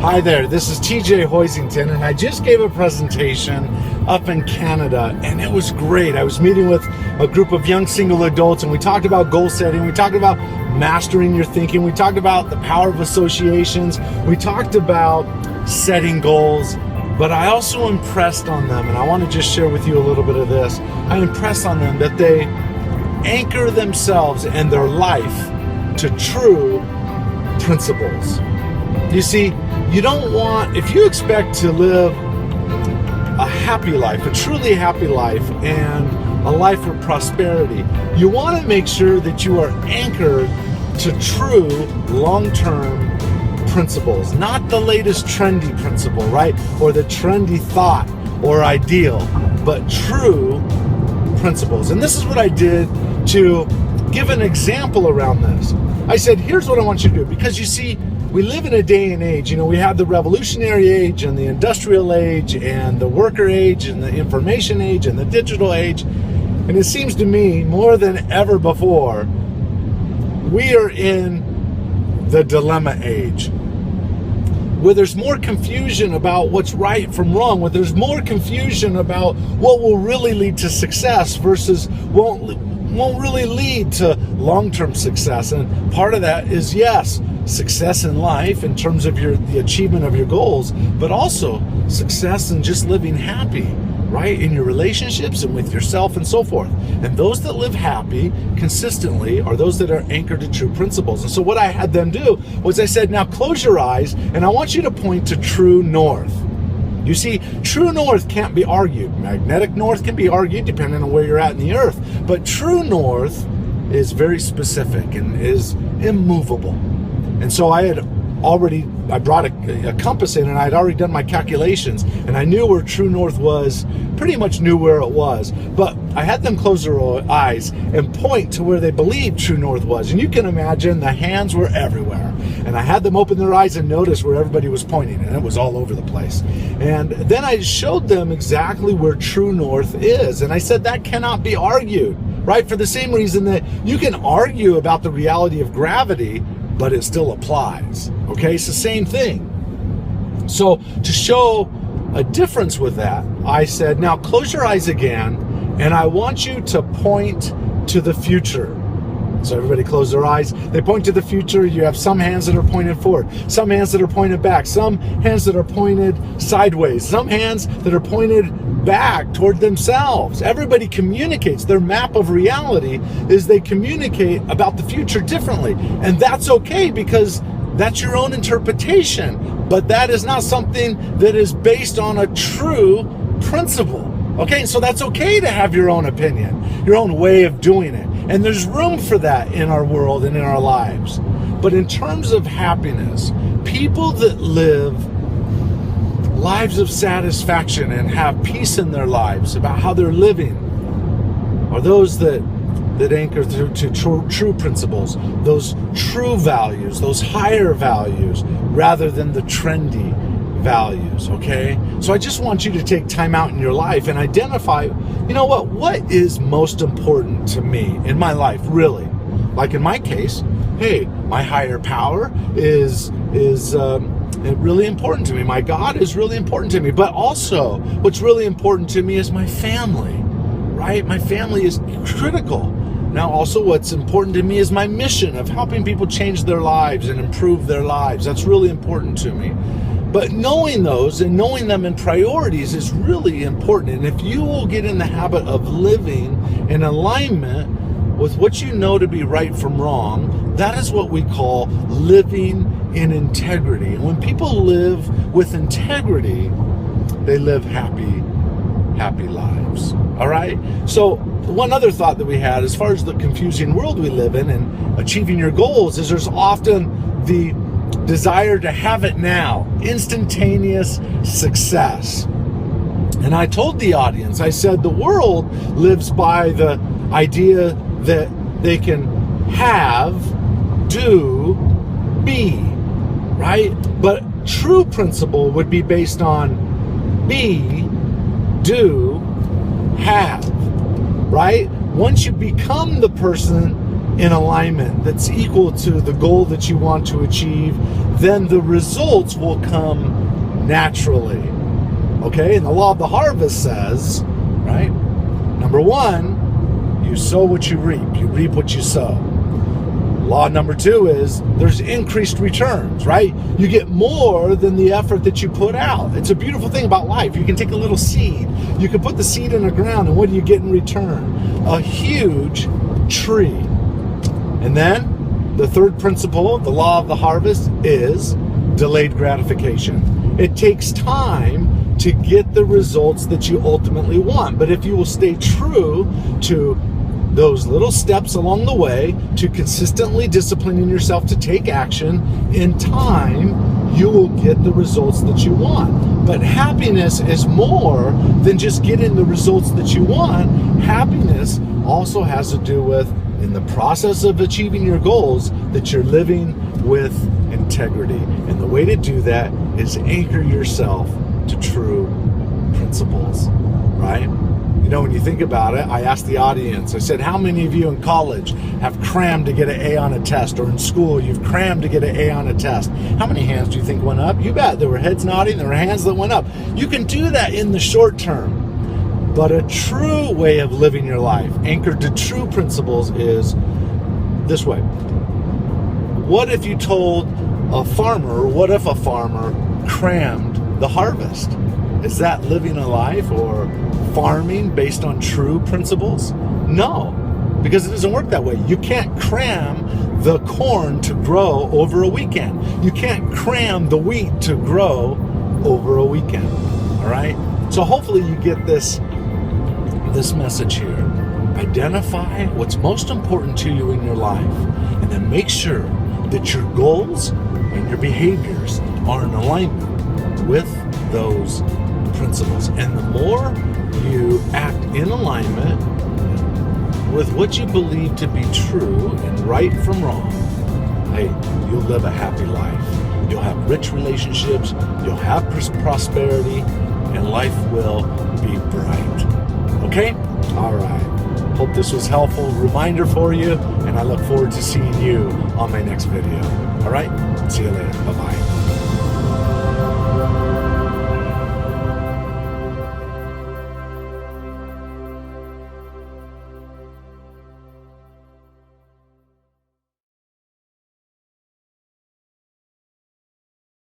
Hi there, this is TJ Hoisington, and I just gave a presentation up in Canada, and it was great. I was meeting with a group of young single adults, and we talked about goal setting, we talked about mastering your thinking, we talked about the power of associations, we talked about setting goals, but I also impressed on them, and I want to just share with you a little bit of this. I impressed on them that they anchor themselves and their life to true principles. You see, you don't want, if you expect to live a happy life, a truly happy life, and a life of prosperity, you want to make sure that you are anchored to true long-term principles, not the latest trendy principle, right? Or the trendy thought or ideal, but true principles. And this is what I did to give an example around this. I said, here's what I want you to do, because you see, we live in a day and age, we have the revolutionary age and the industrial age and the worker age and the information age and the digital age. And it seems to me more than ever before, we are in the dilemma age, where there's more confusion about what's right from wrong, where there's more confusion about what will really lead to success versus won't really lead to long-term success. And part of that is, yes, success in life in terms of the achievement of your goals, but also success in just living happy, right? In your relationships and with yourself and so forth. And those that live happy consistently are those that are anchored to true principles. And so what I had them do was I said, now close your eyes and I want you to point to true north. You see, true north can't be argued. Magnetic north can be argued depending on where you're at in the earth. But true north is very specific and is immovable. And so I brought a compass in, and I had already done my calculations, and I knew where true north was, pretty much knew where it was. But I had them close their eyes and point to where they believed true north was. And you can imagine the hands were everywhere. And I had them open their eyes and notice where everybody was pointing, and it was all over the place. And then I showed them exactly where true north is. And I said that cannot be argued, right? For the same reason that you can argue about the reality of gravity, but it still applies. Okay, it's the same thing. So to show a difference with that, I said, now close your eyes again, and I want you to point to the future. So everybody close their eyes. They point to the future. You have some hands that are pointed forward, some hands that are pointed back, some hands that are pointed sideways, some hands that are pointed back toward themselves. Everybody communicates. Their map of reality is they communicate about the future differently. And that's okay, because that's your own interpretation. But that is not something that is based on a true principle. Okay, so that's okay to have your own opinion, your own way of doing it. And there's room for that in our world and in our lives. But in terms of happiness, people that live lives of satisfaction and have peace in their lives about how they're living are those that anchor to true principles, those true values, those higher values, rather than the trendy values, okay? So I just want you to take time out in your life and identify, what is most important to me in my life, really? Like in my case, hey, my higher power is really important to me. My God is really important to me. But also, what's really important to me is my family, right? My family is critical. Now, also what's important to me is my mission of helping people change their lives and improve their lives. That's really important to me. But knowing those and knowing them in priorities is really important. And if you will get in the habit of living in alignment with what you know to be right from wrong, that is what we call living in integrity. And when people live with integrity, they live happy lives. All right? So one other thought that we had, as far as the confusing world we live in and achieving your goals, is there's often the desire to have it now, instantaneous success. And I told the audience, I said, the world lives by the idea that they can have, do, be, right? But true principle would be based on be, do, have, right? Once you become the person in alignment that's equal to the goal that you want to achieve, then the results will come naturally. Okay? And the law of the harvest says, right? Number one, you sow what you reap. You reap what you sow. Law number two is there's increased returns, right? You get more than the effort that you put out. It's a beautiful thing about life. You can take a little seed. You can put the seed in the ground, and what do you get in return? A huge tree. And then the third principle, the law of the harvest, is delayed gratification. It takes time to get the results that you ultimately want. But if you will stay true to those little steps along the way, to consistently disciplining yourself to take action, in time, you will get the results that you want. But happiness is more than just getting the results that you want. Happiness also has to do with, in the process of achieving your goals, that you're living with integrity. And the way to do that is anchor yourself to true principles, right? You know, when you think about it, I asked the audience, I said, how many of you in college have crammed to get an A on a test, or in school you've crammed to get an A on a test? How many hands do you think went up? You bet. There were heads nodding, there were hands that went up. You can do that in the short term, but a true way of living your life, anchored to true principles, is this way. What if you told a farmer, what if a farmer crammed the harvest? Is that living a life or farming based on true principles? No, because it doesn't work that way. You can't cram the corn to grow over a weekend. You can't cram the wheat to grow over a weekend. All right? So hopefully you get this message here. Identify what's most important to you in your life, and then make sure that your goals and your behaviors are in alignment with those principles. And the more you act in alignment with what you believe to be true and right from wrong, hey, you'll live a happy life. You'll have rich relationships, you'll have prosperity, and life will be bright. Okay? All right. Hope this was helpful reminder for you, and I look forward to seeing you on my next video. All right? See you later. Bye-bye.